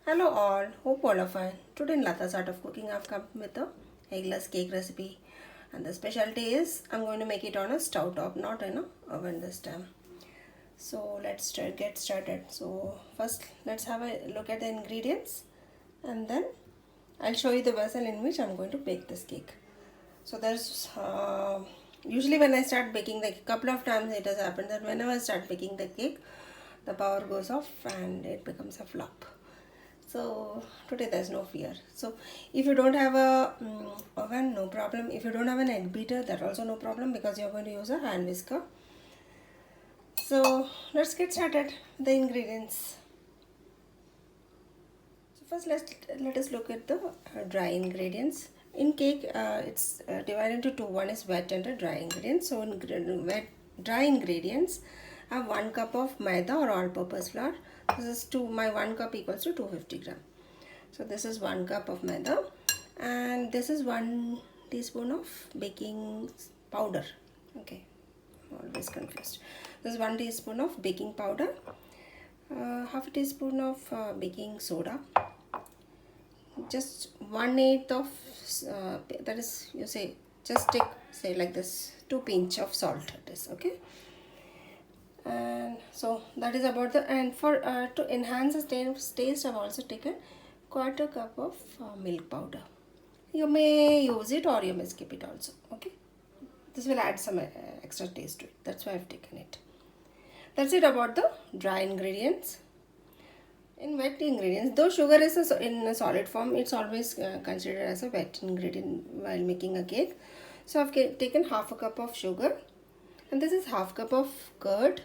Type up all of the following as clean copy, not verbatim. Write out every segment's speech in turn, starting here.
Hello all, hope all are fine. Today in Lata's Art of Cooking I've come with a eggless cake recipe, and the specialty is I'm going to make it on a stove top, not in a oven this time. So let's get started. So first let's have a look at the ingredients, and then I'll show you the vessel in which I'm going to bake this cake. So there's usually when I start baking the couple of times it has happened that whenever I start baking the cake, the power goes off and it becomes a flop. So today there's no fear. So if you don't have a oven, no problem. If you don't have an egg beater, that also no problem because you're going to use a hand whisker. So let's get started with the ingredients. So first let us look at the dry ingredients. In cake, it's divided into two. One is wet and a dry ingredients. So in dry ingredients, I have 1 cup of Maida or all-purpose flour. This is my 1 cup equals to 250 gram. So this is 1 cup of Maida, and this is 1 teaspoon of baking powder. Okay, always confused. This is 1 teaspoon of baking powder, half a teaspoon of baking soda, just 1/8 of that is, you say, just take, say like this, 2 pinch of salt it is. Okay, and so that is about the, and for to enhance the taste I've also taken 1/4 cup of milk powder. You may use it or you may skip it also. Okay, this will add some extra taste to it, that's why I've taken it. That's it about the dry ingredients. In wet ingredients, though sugar is in a solid form, it's always considered as a wet ingredient while making a cake. So I've taken half a cup of sugar, and this is half cup of curd.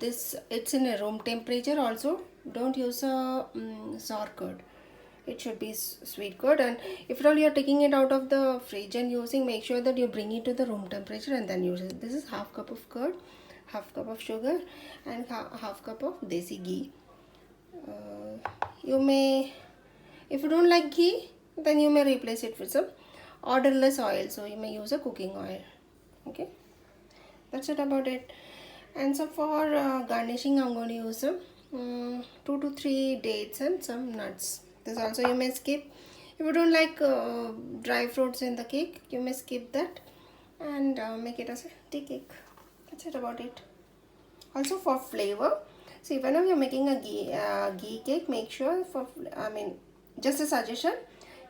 This, it's in a room temperature also. Don't use a sour curd. It should be sweet curd, and if at all you're taking it out of the fridge and using, make sure that you bring it to the room temperature and then use it. This is half cup of curd, half cup of sugar, and half cup of desi ghee. You may, if you don't like ghee, then you may replace it with some odorless oil, so you may use a cooking oil. Okay, that's it about it. And so for garnishing, I'm going to use some 2 to 3 dates and some nuts. This also you may skip. If you don't like dry fruits in the cake, you may skip that and make it as a tea cake. That's it about it. Also for flavor, see, whenever you're making a ghee cake, make sure just a suggestion,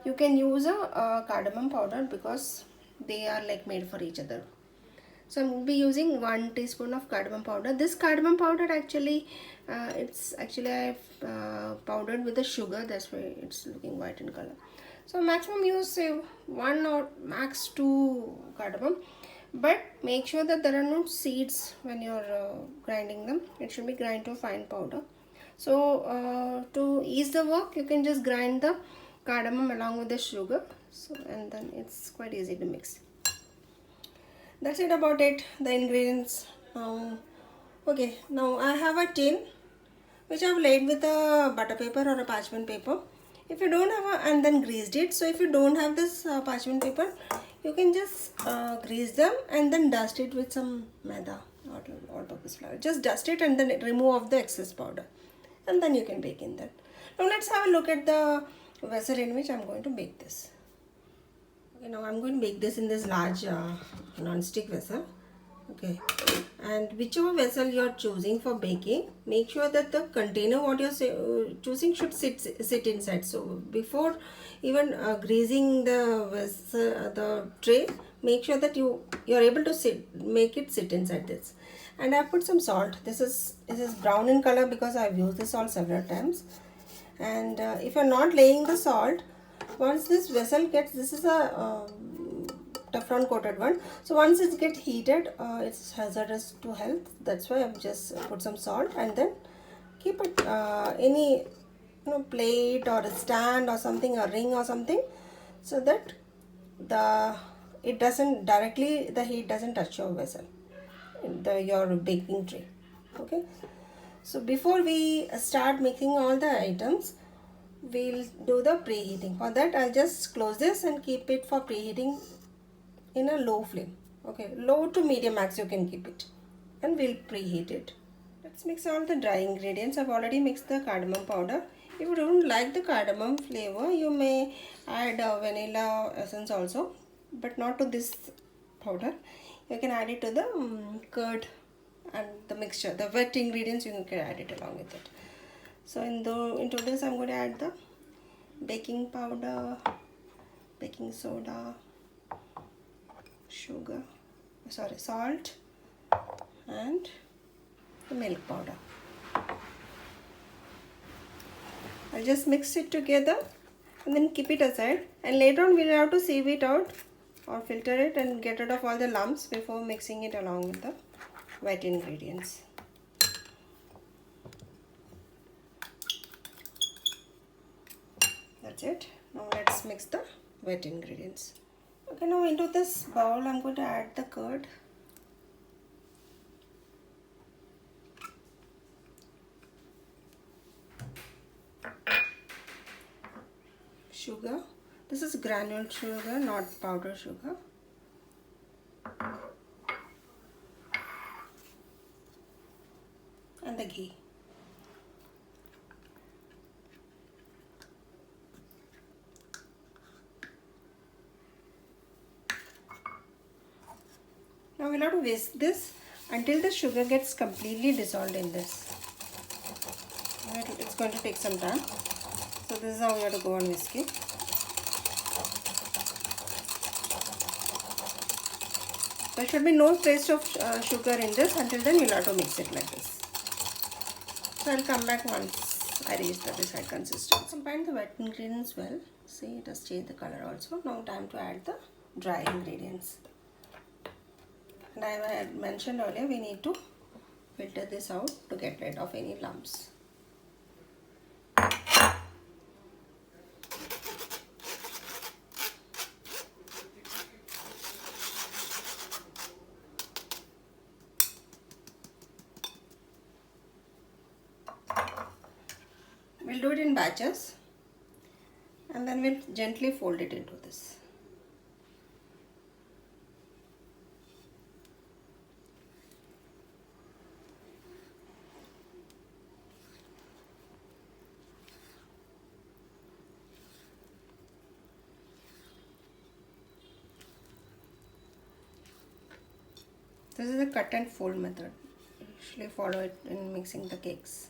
you can use a cardamom powder because they are like made for each other. So I'm going to be using 1 teaspoon of cardamom powder. This cardamom powder actually, I've powdered with the sugar. That's why it's looking white in color. So maximum use, say 1 or max 2 cardamom. But make sure that there are no seeds when you're grinding them. It should be grind to a fine powder. So to ease the work, you can just grind the cardamom along with the sugar. So, and then it's quite easy to mix. That's it about it, the ingredients. Okay, now I have a tin which I've laid with a butter paper or a parchment paper. If you don't have and then greased it. So if you don't have this parchment paper, you can just grease them and then dust it with some maida or all-purpose flour. Just dust it and then remove off the excess powder, and then you can bake in that. Now let's have a look at the vessel in which I'm going to bake this. Okay, now I'm going to bake this in this large non-stick vessel. Okay, and whichever vessel you're choosing for baking, make sure that the container what you're choosing should sit inside. So before even greasing the vessel, the tray, make sure that you're able to make it sit inside this. And I've put some salt. This is brown in color because I've used this salt several times. And if you're not laying the salt, once this vessel gets, this is a Teflon coated one, so once it gets heated, it's hazardous to health. That's why I've just put some salt, and then keep it any plate or a stand or something, a ring or something, so that the heat doesn't touch your vessel, your baking tray. Okay, so before we start mixing all the items, we'll do the preheating. For that, I'll just close this and keep it for preheating in a low flame. Okay, low to medium max you can keep it, and we'll preheat it. Let's mix all the dry ingredients. I've already mixed the cardamom powder. If you don't like the cardamom flavor, you may add vanilla essence also, but not to this powder. You can add it to the curd and the mixture, the wet ingredients. You can add it along with it. So into this, I'm going to add the baking powder, baking soda, sugar, sorry, salt, and the milk powder. I'll just mix it together and then keep it aside, and later on we'll have to sieve it out or filter it and get rid of all the lumps before mixing it along with the wet ingredients. That's it. Now let's mix the wet ingredients. Okay, now into this bowl I'm going to add the curd. Sugar. This is granule sugar, not powder sugar. And the ghee. Now we'll have to whisk this until the sugar gets completely dissolved in this. It's going to take some time. So this is how we have to go on whisking. There should be no trace of sugar in this. Until then you'll have to mix it like this. So I'll come back once I reach the desired consistency. Combine the wet ingredients well. See, it has changed the color also. Now time to add the dry ingredients. And I had mentioned earlier, we need to filter this out to get rid of any lumps. We'll do it in batches and then we'll gently fold it into this. This is the cut and fold method. Usually follow it in mixing the cakes.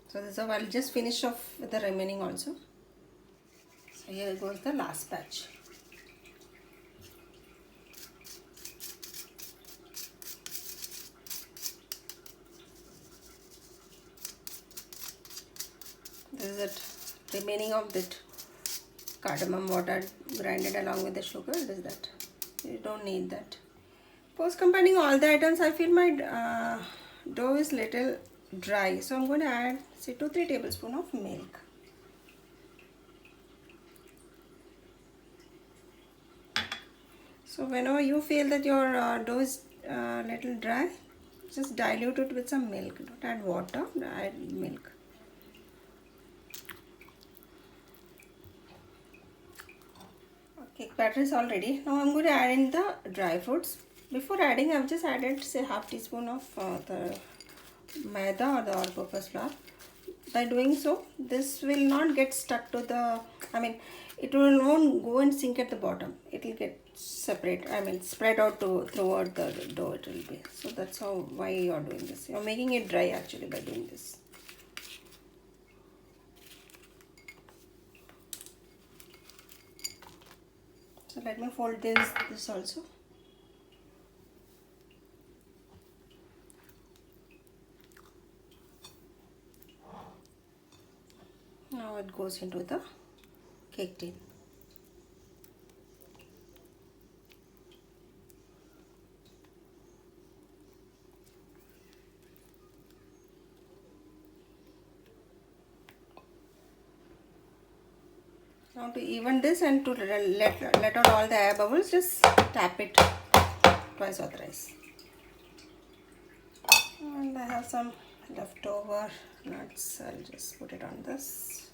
So this is how I'll just finish off with the remaining also. So here goes the last batch. This is it. Remaining of that cardamom water grinded along with the sugar. It is that. You don't need that. Post combining all the items, I feel my dough is little dry, so I'm going to add say 2-3 tablespoons of milk. So whenever you feel that your dough is little dry, just dilute it with some milk. Don't add water, add milk. Cake batter is all ready. Now I'm going to add in the dry fruits. Before adding, I've just added say half teaspoon of the Maida or the all-purpose flour. By doing so, this will not get stuck to the, it won't go and sink at the bottom. It will get separate, spread out throughout the dough it will be. So that's why you're doing this. You're making it dry actually by doing this. So let me fold this also. Now it goes into the cake tin. Now to even this and to let out all the air bubbles, just tap it twice or thrice. And I have some leftover nuts. I'll just put it on this.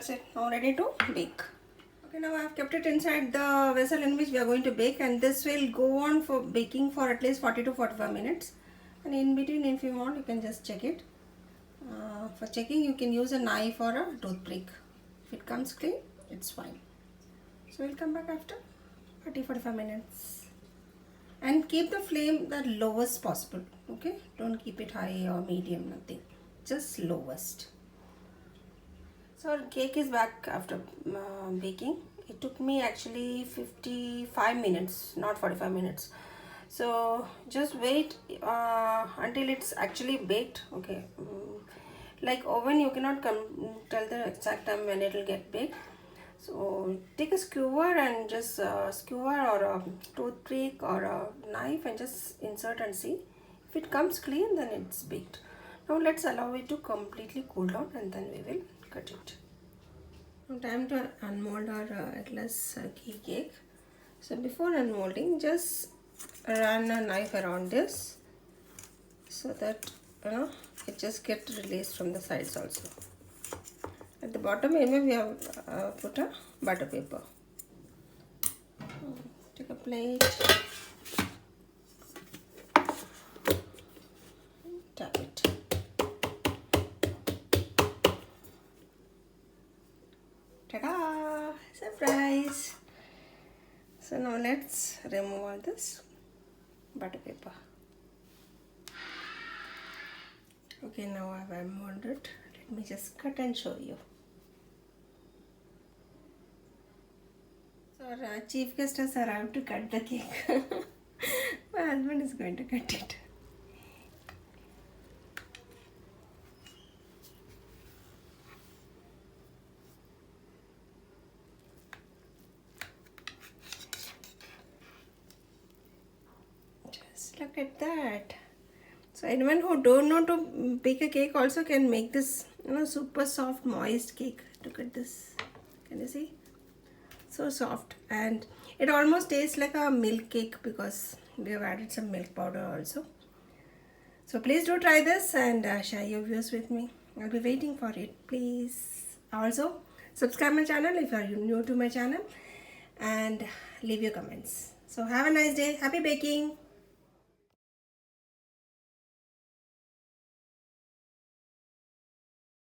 that's it. Now ready to bake. Okay, now I have kept it inside the vessel in which we are going to bake, and this will go on for baking for at least 40 to 45 minutes. And in between, if you want, you can just check it. For checking, you can use a knife or a toothpick. If it comes clean, it's fine. So we'll come back after 40-45 minutes. And keep the flame the lowest possible. Okay, don't keep it high or medium, nothing. Just lowest. So our cake is back after baking. It took me actually 55 minutes, not 45 minutes. So just wait until it's actually baked. Okay, like oven, you cannot tell the exact time when it will get baked. So take a skewer and just skewer or a toothpick or a knife and just insert and see. If it comes clean, then it's baked. Now let's allow it to completely cool down and then we will cut it. Now time to unmold our eggless ghee cake. So before unmolding, just run a knife around this so that it just gets released from the sides also. At the bottom area we have put a butter paper. Take a plate, tap it. Ta-da! Surprise! So now let's remove all this butter paper. Okay, now I have unmolded it. Let me just cut and show you. So our chief guest has arrived to cut the cake. My husband is going to cut it. Just look at that. So anyone who don't know to bake a cake also can make this, super soft, moist cake. Look at this. Can you see? So soft, and it almost tastes like a milk cake because we have added some milk powder also. So please do try this and share your views with me. I'll be waiting for it. Please also subscribe my channel if you are new to my channel and leave your comments. So have a nice day. Happy baking.